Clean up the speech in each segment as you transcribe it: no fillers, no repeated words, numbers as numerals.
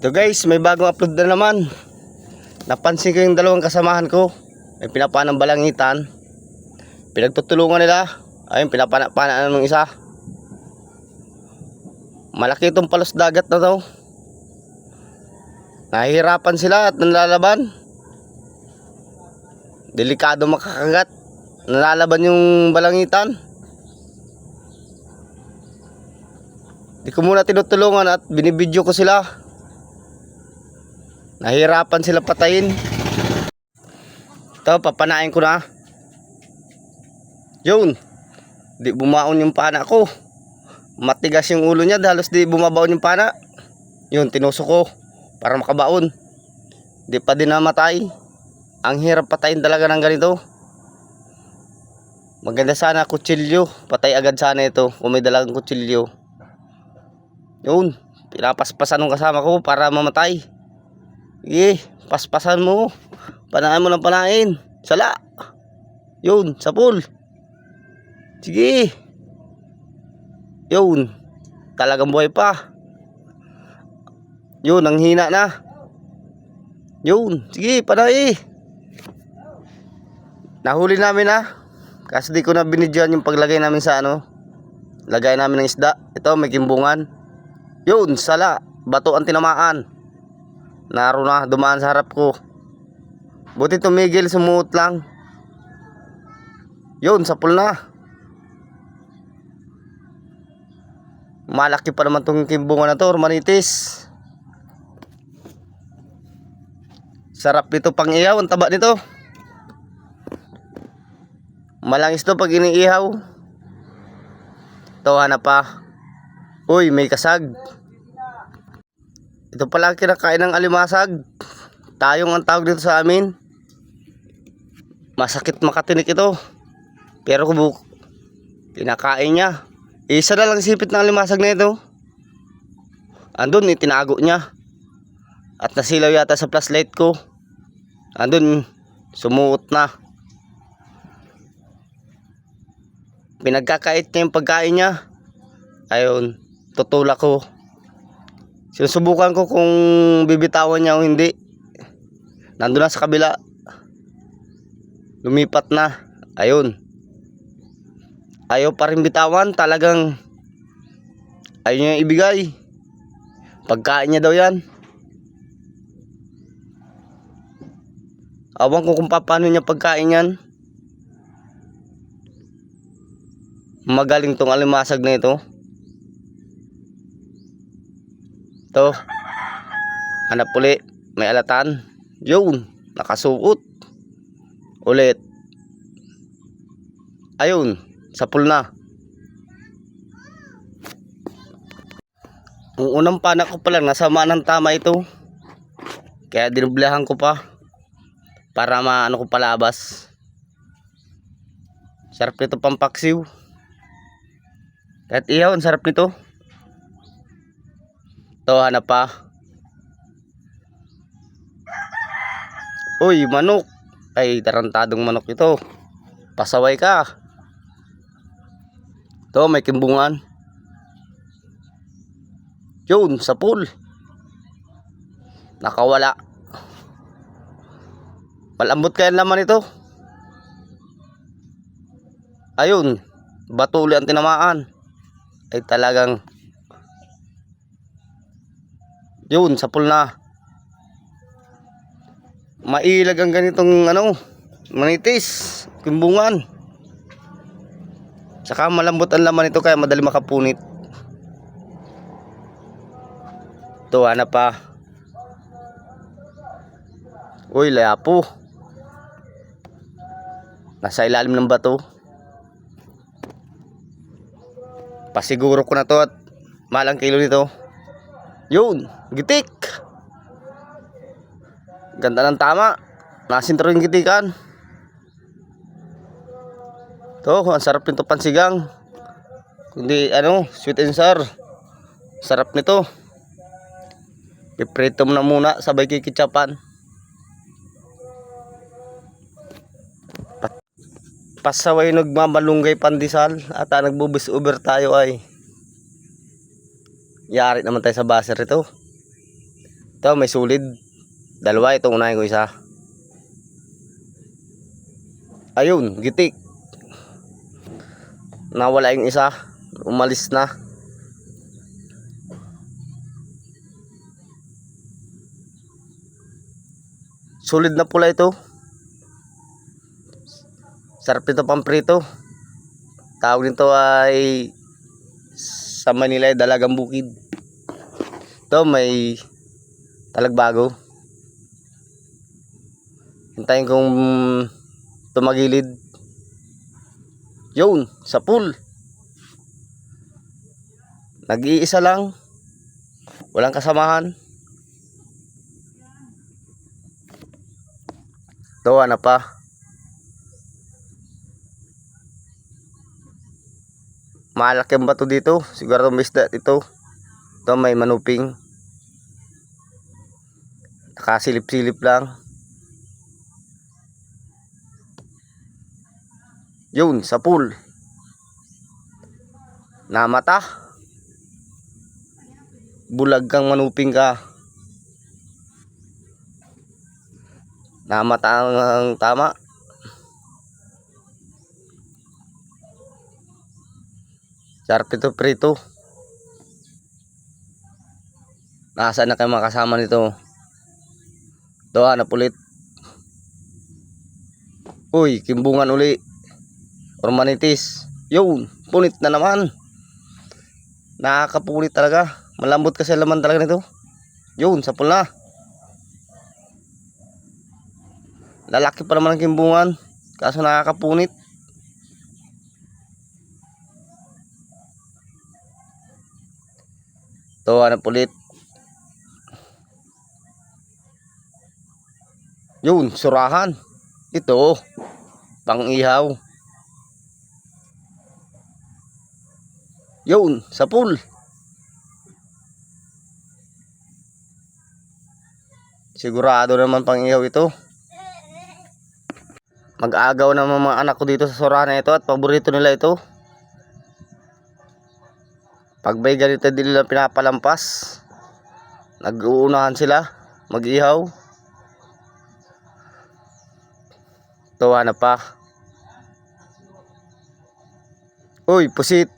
Ito guys, may bagong upload na naman. Napansin ko yung dalawang kasamahan ko. May pinapanang balangitan. Pinagtutulungan nila. Ayun, pinapana ng isa. Malaki itong palos dagat na to. Nahihirapan sila at nalalaban. Delikado makakagat. Nalalaban yung balangitan. Di ko muna tinutulungan at binibidyo ko sila. Nahirapan sila patayin. Ito, papanain ko na. Yun. Di bumaon yung pana ko. Matigas yung ulo niya. Halos di bumabaon yung pana. Yun, tinusok ko para makabaon. Di pa din namatay. Ang hirap patayin talaga ng ganito. Maganda sana kutsilyo. Patay agad sana ito kung may dalang kutsilyo. Yun. Pinapaspasan ng kasama ko para mamatay. Sige, paspasan mo. Panain mo ng panain. Sala. Yun, sa pool. Sige. Yun. Talagang buhay pa. Yun, ang hina na. Yun, sige, panay. Nahuli namin na. Kasi di ko na binidyoan yung paglagay namin sa ano. Lagay namin ng isda. Ito, may kimbungan. Yun, sala. Bato ang tinamaan. Naroon na, dumaan sa harap ko. Buti tumigil, sumuot lang. Yun, sapul na. Malaki pa naman itong kimbungan na to, manitis. Sarap nito pang ihaw, ang taba nito. Malangis to pag iniihaw. Ito, hanap pa. Uy, may kasag. Ito pala kinakain ng alimasag. Tayong ang tawag dito sa amin. Masakit makatinik ito. Pero kung kinakain niya, isa na lang sipit ng alimasag na ito. Andun, itinago niya. At nasilaw yata sa flashlight ko. Andun, sumuot na. Pinagkakait niya yung pagkain niya. Ayun, tutulak ko. Sinusubukan ko kung bibitawan niya o hindi. Nandun na sa kabila. Lumipat na. Ayun. Ayaw pa rin bitawan. Talagang ayaw niya ibigay. Pagkain niya daw yan. Awan ko kung paano niya pagkain yan. Magaling tong alimasag na ito. Ito. Hanap uli. May alatan. Yun. Nakasuot. Ulit. Ayun. Sapul na. Ang unang pana ko pa lang. Nasama ng tama ito. Kaya dinublahan ko pa. Para maano ko palabas. Sarap nito pampaksiw. Kahit ihaw, ang sarap nito. Ito, hanap pa. Uy, manok. Ay, tarantadong manok ito. Pasaway ka. Ito, may kimbungan. Yun, sa pool. Nakawala. Malambot kaya naman ito. Ayun, batuli ang tinamaan. Ay talagang yun, sapul na. Mailag ang ganitong ano, manitis, kimbungan. Saka malambot ang laman ito kaya madali makapunit. Ito, hanap pa. Uy, layapo. Nasa ilalim ng bato. Pasiguro ko na to at malang kilo nito. Yun, gitik. Ganda ng tama. Nasintro yung gitikan. Ito, ang sarap nito pansigang. Kundi ano, sweet and sour. Sarap nito. Iprito mo na muna sabay kikitsapan. Pasaway nagmamalunggay pandesal at nagbubus over tayo ay yari naman tayo sa baser ito. Ito, may sulid. Dalawa, itong unahin ko isa. Ayun, gitik. Nawala yung isa. Umalis na. Sulid na pula ito. Sarap ito pamprito. Tawag nito ay sa Manila ay dalagang bukid. Ito may talagbago. Hintayin kong tumagilid. Yun, sa pool. Nag-iisa lang. Walang kasamahan. Ito, ano pa? Malaki ang bato dito. Siguro may isda ito. Ito may manuping. Nakasilip-silip lang. Yun, sa pool. Namata. Bulag kang manuping ka. Namata ang tama. Sarap ito prito. Nasaan na kayo mga kasama nito? Ito, hanap ulit. Uy, kimbungan uli. Or manitis. Yun, punit na naman. Nakakapunit talaga. Malambot kasi laman talaga nito. Yun, sa pula. Lalaki pa naman ang kimbungan. Kaso nakakapunit. Ito, hanap ulit. Yun, surahan. Ito, pang-ihaw. Yun, sa pool. Sigurado naman pang-ihaw ito. Mag-agaw naman mga anak ko dito sa surahan na ito at paborito nila ito. Pag may ganito din nila pinapalampas, nag-uunahan sila mag-ihaw. Ito, ano pa? Uy, pusit.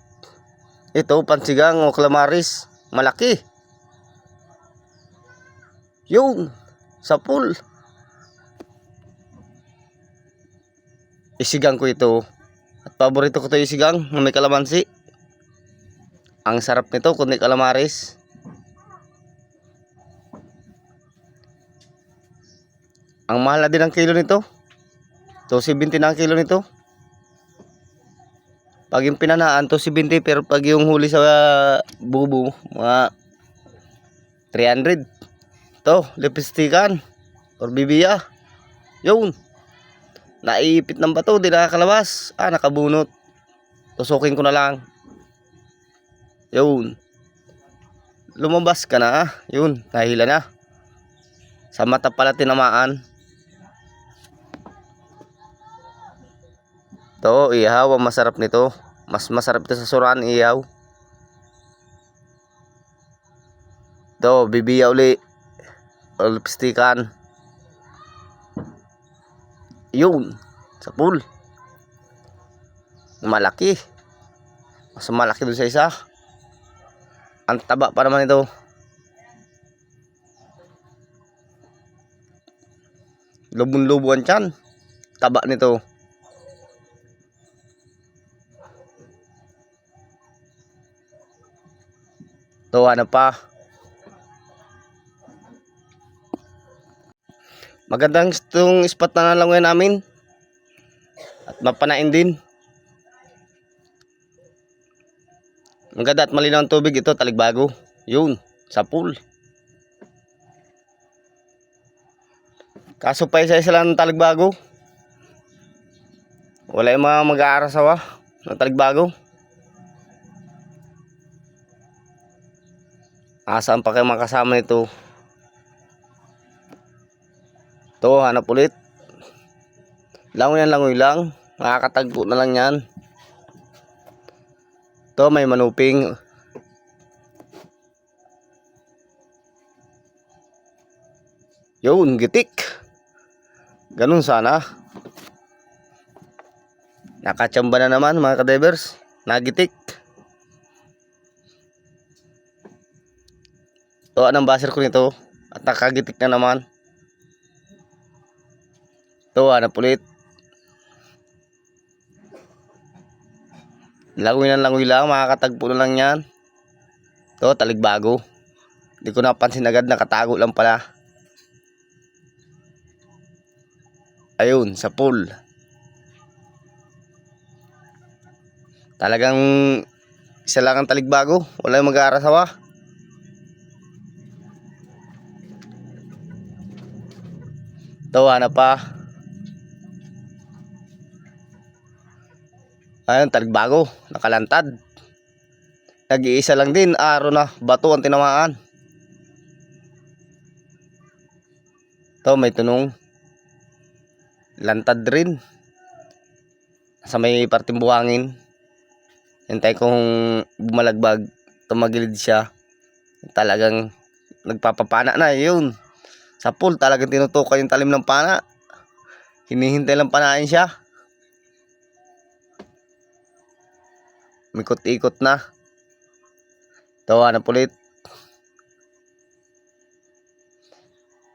Ito, pansigang o calamaris. Malaki. Yun, sa pool. Isigang ko ito. At paborito ko ito isigang na may kalamansi. Ang sarap nito kundi calamaris. Ang mahal na din ang kilo nito. 270 na ang kilo nito. Pag yung pinanaan 270, pero pag yung huli sa bubo mga 300. Ito, lipstikan or bibiya. Yun. Naiipit ng bato, di nakakalabas. Nakabunot. Tusukin ko na lang. Yun. Lumabas ka na. Yun, nahila na. Sa mata pala tinamaan. Ito, ihaw. Ang masarap nito. Mas masarap ito sa surahan, ihaw. Ito, bibiya uli. O lipstikan. Yun. Sa pool. Malaki. Mas malaki doon sa isa. Ang taba pa naman ito. Lubon-lubo ang tiyan. Taba nito. Ito, ano pa? Magandang itong spot na nalangoy namin. At mapanain din. Maganda at malinaw ang tubig. Ito, taligbago. Yun, sa pool. Kaso pa isa-isa lang ng taligbago. Wala yung mga mag-aarasawa ng taligbago. Asaan pa kayo makasama nito? Ito, hanap ulit. Langoy lang. Nakakatagpo na lang yan. Ito, may manuping. Yun, gitik. Ganun sana. Nakachamba na naman mga kadivers. Nagitik. So, anong baser ko nito? At nakagitik na naman. Ito, napulit. Langoy lang, makakatagpo na lang yan. Ito, taligbago. Hindi ko napansin agad, nakatago lang pala. Ayun, sa pool. Talagang isa lang ang taligbago. Wala yung mag-aarasawa. Ito, pa. Ayun, taligbago. Nakalantad. Nag-iisa lang din. Araw na. Bato ang tinamaan. Ito, may tunong. Lantad rin. Sa may parting buhangin. Hintay kong bumalagbag. Tumagilid siya. Talagang nagpapapana na. Yun. Sa pool talagang tinutukan yung talim ng pana. Hinihintay lang panain siya. Mikot-ikot na. Ito, pulit.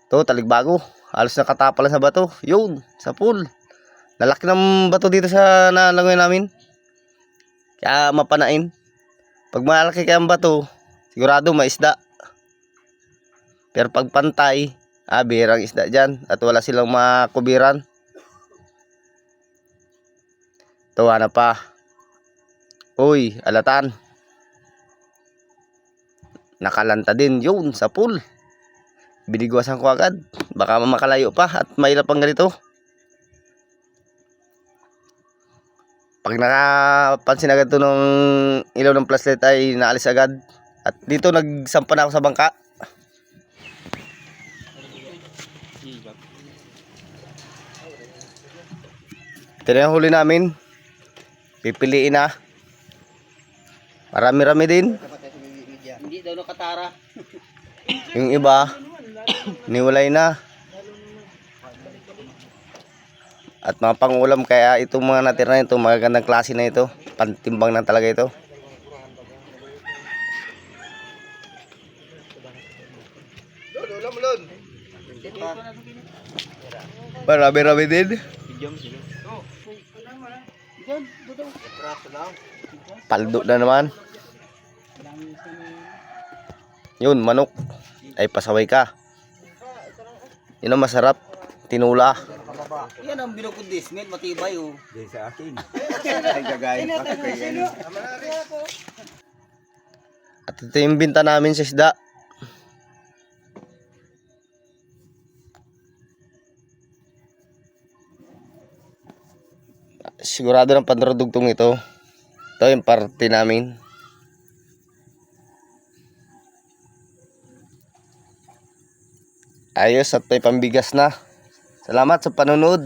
Ito, taligbago. Halos nakatapalan sa bato. Yun, sa pool. Lalaki ng bato dito sa nalangoy namin. Kaya mapanain. Pag malaki kaya ang bato, sigurado may isda. Pero pag pantay, birang isda dyan. At wala silang makubiran. Ito, pa. Uy, alatan. Nakalanta din yun sa pool. Binigwasan ko agad. Baka makalayo pa at mahirap pang ganito. Pag nakapansin agad ito ng ilaw ng flashlight ay naalis agad. At dito nagsampa na ako sa bangka. Ito na yung huli namin. Pipiliin na. Marami-rami din. Hindi daw nakatara. Yung iba, niwalay na. At mga pangulam, kaya itong mga natira na ito, magagandang klase na ito. Pantimbang na talaga ito. Marami-rami din. Paldo na naman. Yun, manok. Ay, pasaway ka. Yun ang masarap. Tinula. Yan ang binukundis, men, matibay oh. Di sa akin. Ay gagayin pa kaya. At ito yung binta namin sa isda. Sigurado ng pandrodugtong ito. Ito yung parte namin. Ayos at may pambigas na. Salamat sa panonood.